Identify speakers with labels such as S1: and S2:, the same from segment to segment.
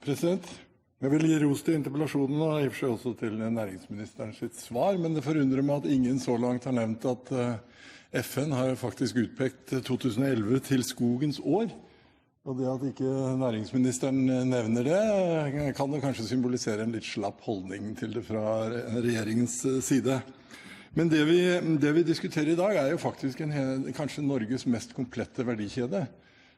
S1: President, jeg vil gi ros til interpellasjonen og i og for seg også til næringsministeren sitt svar, men det forundrer meg at ingen så langt har nevnt at FN har faktisk utpekt 2011 til skogens år. Og det at ikke næringsministeren nevner det, kan det kanskje symbolisere en litt slapp holdning til det fra regjeringens side. Men det vi diskuterer i dag er jo faktisk kanskje Norges mest komplette verdikjede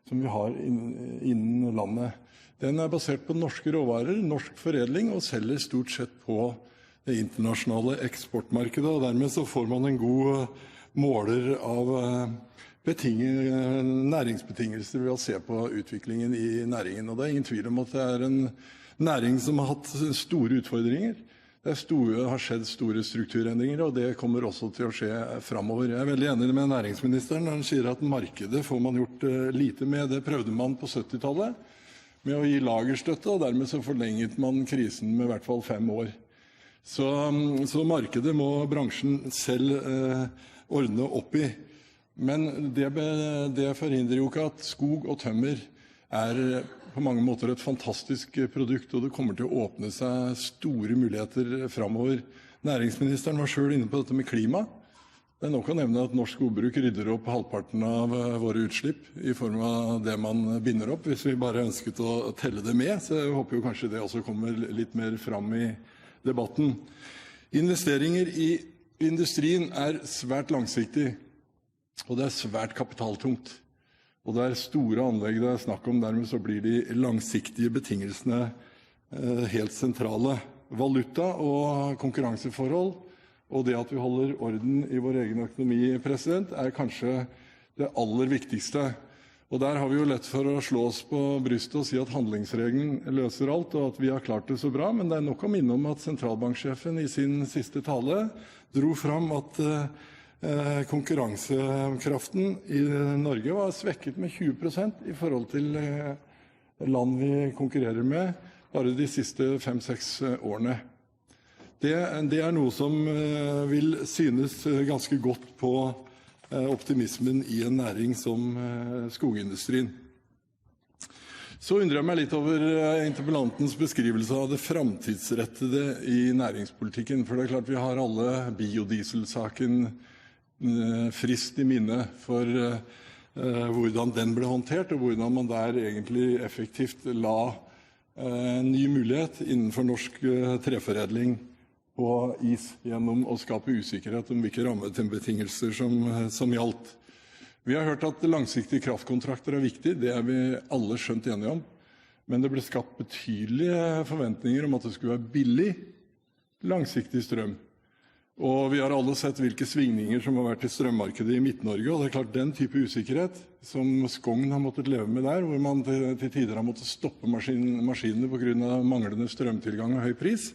S1: som vi har innen landet. Den er basert på norske råvarer, norsk foredling og selger stort sett på det internasjonale eksportmarkedet. Og dermed så får man en god måler av næringsbetingelser ved å se på utviklingen i næringen. Og det er ingen tvil om at det er en næring som har hatt store utfordringer. Det har skjedd store strukturendringer, og det kommer også til å skje fremover. Jeg er veldig enig med næringsministeren når han sier at markedet får man gjort lite med. Det prøvde man på 70-tallet med å gi lagerstøtte, og dermed så forlenget man krisen med i hvert fall 5 år. Så markedet må bransjen selv ordne opp i. Men det forhindrer jo ikke at skog og tømmer er på mange måter et fantastisk produkt, og det kommer til å åpne seg store muligheter fremover. Næringsministeren var selv inne på dette med klima. Det er nok å nevne at norsk skogbruk rydder opp halvparten av våre utslipp i form av det man binder opp, hvis vi bare ønsket å telle det med. Så jeg håper jo kanskje det også kommer litt mer fram i debatten. Investeringer i industrien er svært langsiktig, og det er svært kapitaltungt. Og det er store anlegg det er snakk om, dermed så blir de langsiktige betingelsene helt sentrale. Valuta og konkurranseforhold, og det at vi holder orden i vår egen økonomi, er kanskje det aller viktigste. Og der har vi jo lett for å slå oss på brystet og si at handlingsregelen løser alt, og at vi har klart det så bra, men det er nok å minne om at sentralbanksjefen i sin siste tale dro fram at konkurransekraften i Norge var svekket med 20% i forhold til land vi konkurrerer med bare de siste 5-6 årene. Det er noe som vil synes ganske godt på optimismen i en næring som skogindustrien. Så undrer jeg meg litt over interpellantens beskrivelse av det framtidsrettede i næringspolitikken. For det er klart vi har alle biodieselsaken frist i minne for hvordan den ble håndtert, og hvordan man der egentlig effektivt la en ny mulighet innenfor norsk treforedling på is gjennom å skape usikkerhet om hvilke rammebetingelser som gjaldt. Vi har hørt at langsiktige kraftkontrakter er viktig, det er vi alle skjønt enige om, men det ble skapt betydelige forventninger om at det skulle være billig, langsiktig strøm. Og vi har alle sett hvilke svingninger som har vært i strømmarkedet i Midt-Norge, og det er klart den type usikkerhet som Skogn har måttet leve med der, hvor man til tider har måttet stoppe maskinene på grunn av manglende strømtilgang og høy pris,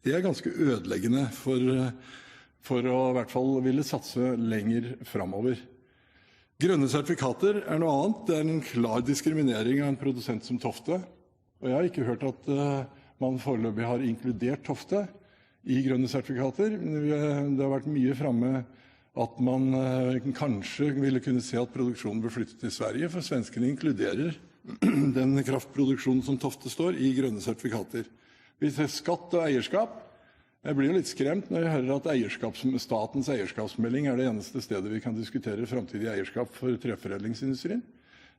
S1: det er ganske ødeleggende for å i hvert fall ville satse lenger fremover. Grønne sertifikater er noe annet. Det er en klar diskriminering av en produsent som Tofte. Og jeg har ikke hørt at man foreløpig har inkludert Tofte i grønne sertifikater. Det har vært mye fremme at man kanskje ville kunne se at produksjonen ble flyttet til Sverige, for svenskene inkluderer den kraftproduksjonen som Tofte står i grønne sertifikater. Vi ser skatt og eierskap. Jeg blir jo litt skremt når jeg hører at statens eierskapsmelding er det eneste stedet vi kan diskutere fremtidig eierskap for treforedlingsindustrien.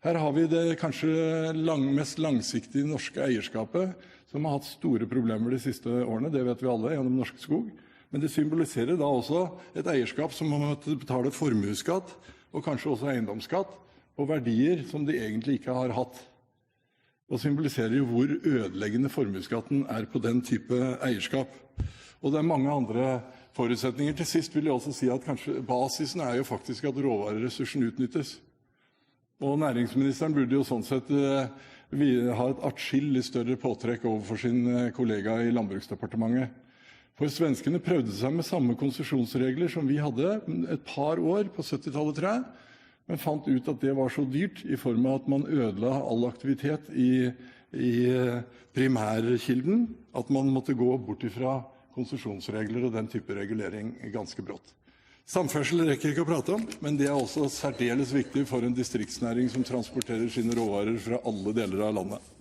S1: Her har vi det kanskje mest langsiktige norske eierskapet som har hatt store problemer de siste årene, det vet vi alle gjennom Norske Skog. Men det symboliserer da også et eierskap som har måttet betale formuesskatt og kanskje også eiendomsskatt på verdier som de egentlig ikke har hatt. Og symboliserer jo hvor ødeleggende formuesskatten er på den type eierskap. Og det er mange andre forutsetninger. Til sist vil jeg også si at kanskje basisen er jo faktisk at råvareressursen utnyttes. Og næringsministeren burde jo sånn sett ha et atskillig større påtrekk overfor sin kollega i Landbruksdepartementet. For svenskene prøvde seg med samme konsesjonsregler som vi hadde et par år på 70-tallet, tror jeg, men fant ut at det var så dyrt i form av at man ødela all aktivitet i primærkilden, at man måtte gå bort ifra konsesjonsregler og den type regulering ganske brått. Samferdsel rekker ikke å prate om, men det er også særdeles viktig for en distriktsnæring som transporterer sine råvarer fra alle deler av landet.